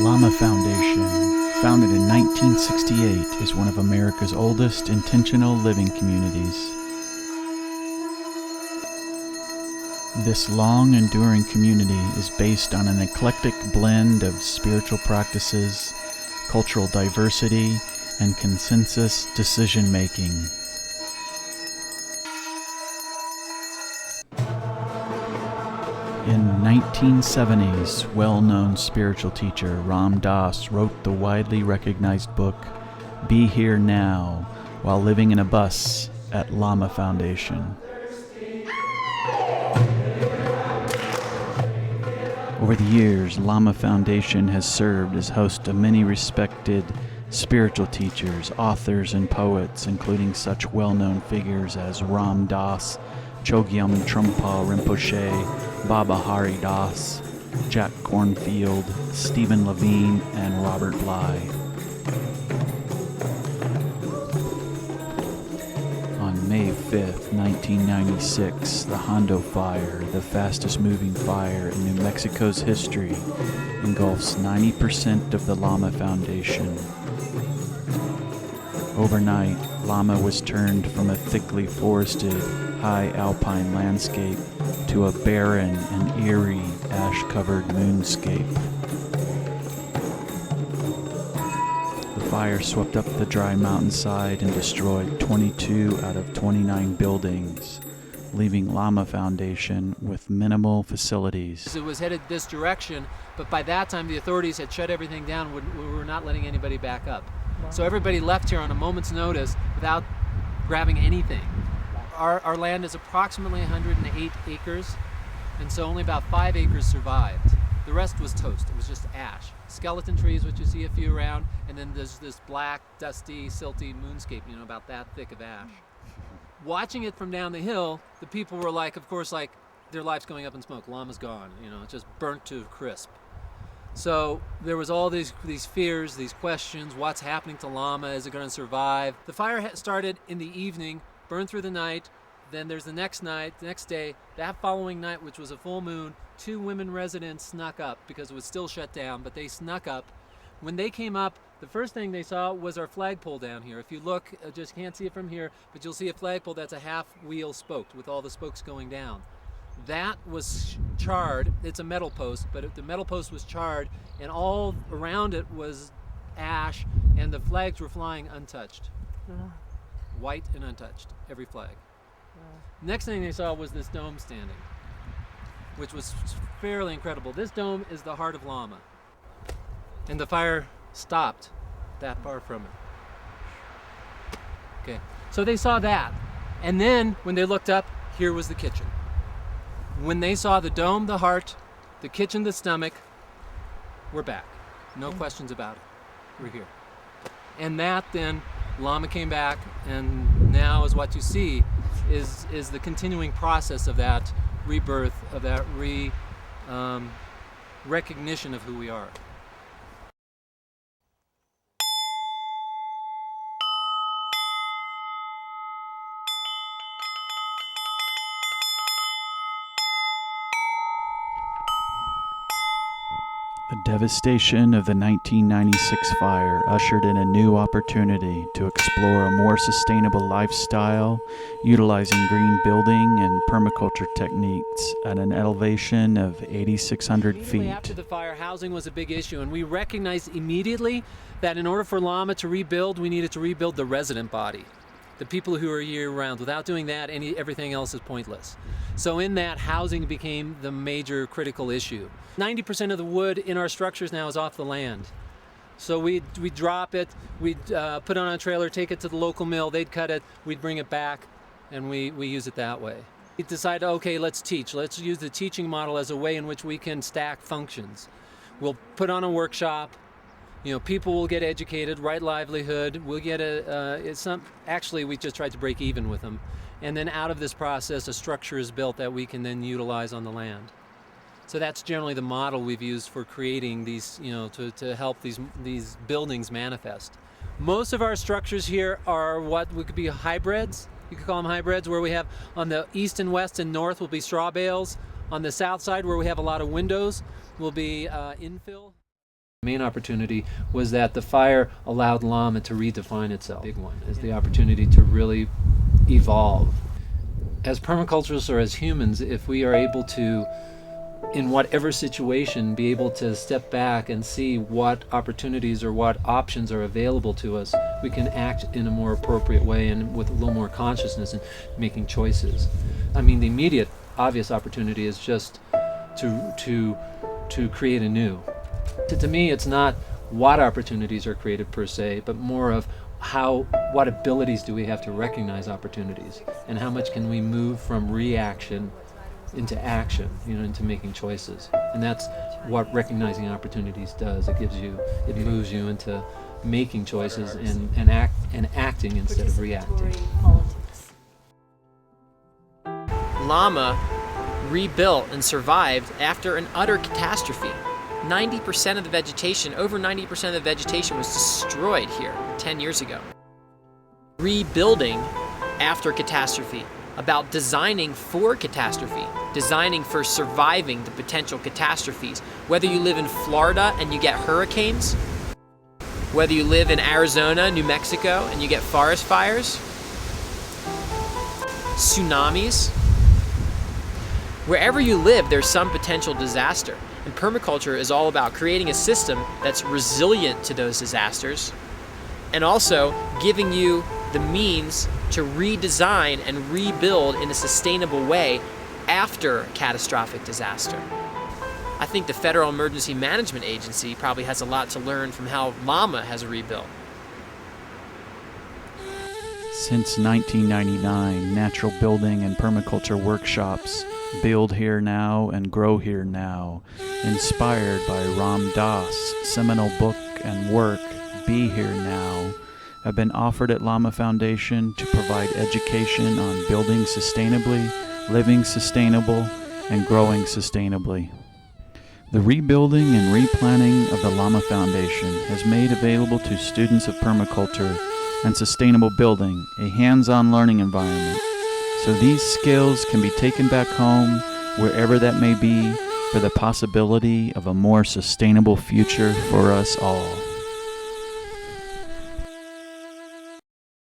Lama Foundation, founded in 1968, is one of America's oldest intentional living communities. This long-enduring community is based on an eclectic blend of spiritual practices, cultural diversity, and consensus decision-making. In 1970s, well-known spiritual teacher Ram Dass wrote the widely recognized book, Be Here Now, while living in a bus at Lama Foundation. Over the years, Lama Foundation has served as host of many respected spiritual teachers, authors, and poets, including such well-known figures as Ram Dass, Chogyam Trungpa Rinpoche, Baba Hari Das, Jack Kornfield, Stephen Levine, and Robert Bly. On May 5th, 1996, the Hondo Fire, the fastest moving fire in New Mexico's history, engulfs 90% of the Lama Foundation. Overnight, Lama was turned from a thickly forested, high alpine landscape to a barren and eerie, ash-covered moonscape. The fire swept up the dry mountainside and destroyed 22 out of 29 buildings, leaving Lama Foundation with minimal facilities. It was headed this direction, but by that time the authorities had shut everything down. We were not letting anybody back up. So everybody left here on a moment's notice without grabbing anything. Our land is approximately 108 acres, and so only about 5 acres survived. The rest was toast. It was just ash. Skeleton trees, which you see a few around, and then there's this black, dusty, silty moonscape, about that thick of ash. Watching it from down the hill, the people were like, of course, like their life's going up in smoke. Lama's gone, it's just burnt to a crisp. So there was all these fears, these questions, what's happening to Lama, is it going to survive? The fire started in the evening, burned through the night, then there's the next night, the next day, that following night, which was a full moon, 2 women residents snuck up because it was still shut down, but they snuck up. When they came up, the first thing they saw was our flagpole down here. If you look, just can't see it from here, but you'll see a flagpole that's a half wheel spoked with all the spokes going down. That was charred. It's a metal post, but the metal post was charred, and all around it was ash, and the flags were flying untouched. White and untouched, every flag. Next thing they saw was this dome standing, which was fairly incredible. This dome is the heart of Lama, and the fire stopped that far from it. Okay, so they saw that, and then when they looked up, here was the kitchen. When they saw the dome, the heart, the kitchen, the stomach, we're back. No questions about it. We're here. And that then, Lama came back, and now is what you see is the continuing process of that rebirth, of that recognition of who we are. The devastation of the 1996 fire ushered in a new opportunity to explore a more sustainable lifestyle, utilizing green building and permaculture techniques at an elevation of 8,600 feet. After the fire, housing was a big issue, and we recognized immediately that in order for Lama to rebuild, we needed to rebuild the resident body, the people who are year-round. Without doing that, everything else is pointless. So in that, housing became the major critical issue. 90% of the wood in our structures now is off the land. So we drop it, we'd put it on a trailer, take it to the local mill, they'd cut it, we'd bring it back, and we use it that way. We decided, okay, let's teach. Let's use the teaching model as a way in which we can stack functions. We'll put on a workshop, people will get educated, right livelihood, we'll get actually we just tried to break even with them. And then out of this process, a structure is built that we can then utilize on the land. So that's generally the model we've used for creating these, to help these buildings manifest. Most of our structures here are what would be hybrids. You could call them hybrids, where we have on the east and west and north will be straw bales. On the south side, where we have a lot of windows, will be infill. The main opportunity was that the fire allowed Lama to redefine itself. Big one is the opportunity to really evolve. As permaculturists or as humans, if we are able to, in whatever situation, be able to step back and see what opportunities or what options are available to us, we can act in a more appropriate way and with a little more consciousness in making choices. I mean, the immediate obvious opportunity is just to create anew. To me, it's not what opportunities are created per se, but more of what abilities do we have to recognize opportunities, and how much can we move from reaction into action, into making choices. And that's what recognizing opportunities does. It moves you into making choices and acting instead of reacting. Lama rebuilt and survived after an utter catastrophe. 90% of the vegetation, over 90% of the vegetation was destroyed here 10 years ago. Rebuilding after catastrophe, about designing for catastrophe, designing for surviving the potential catastrophes. Whether you live in Florida and you get hurricanes, whether you live in Arizona, New Mexico, and you get forest fires, tsunamis, wherever you live, there's some potential disaster. And permaculture is all about creating a system that's resilient to those disasters, and also giving you the means to redesign and rebuild in a sustainable way after catastrophic disaster. I think the Federal Emergency Management Agency probably has a lot to learn from how Lama has rebuilt. Since 1999, natural building and permaculture workshops, Build Here Now and Grow Here Now, inspired by Ram Dass' seminal book and work, Be Here Now, have been offered at Lama Foundation to provide education on building sustainably, living sustainable, and growing sustainably. The rebuilding and replanning of the Lama Foundation has made available to students of permaculture and sustainable building a hands-on learning environment, so these skills can be taken back home, wherever that may be, for the possibility of a more sustainable future for us all.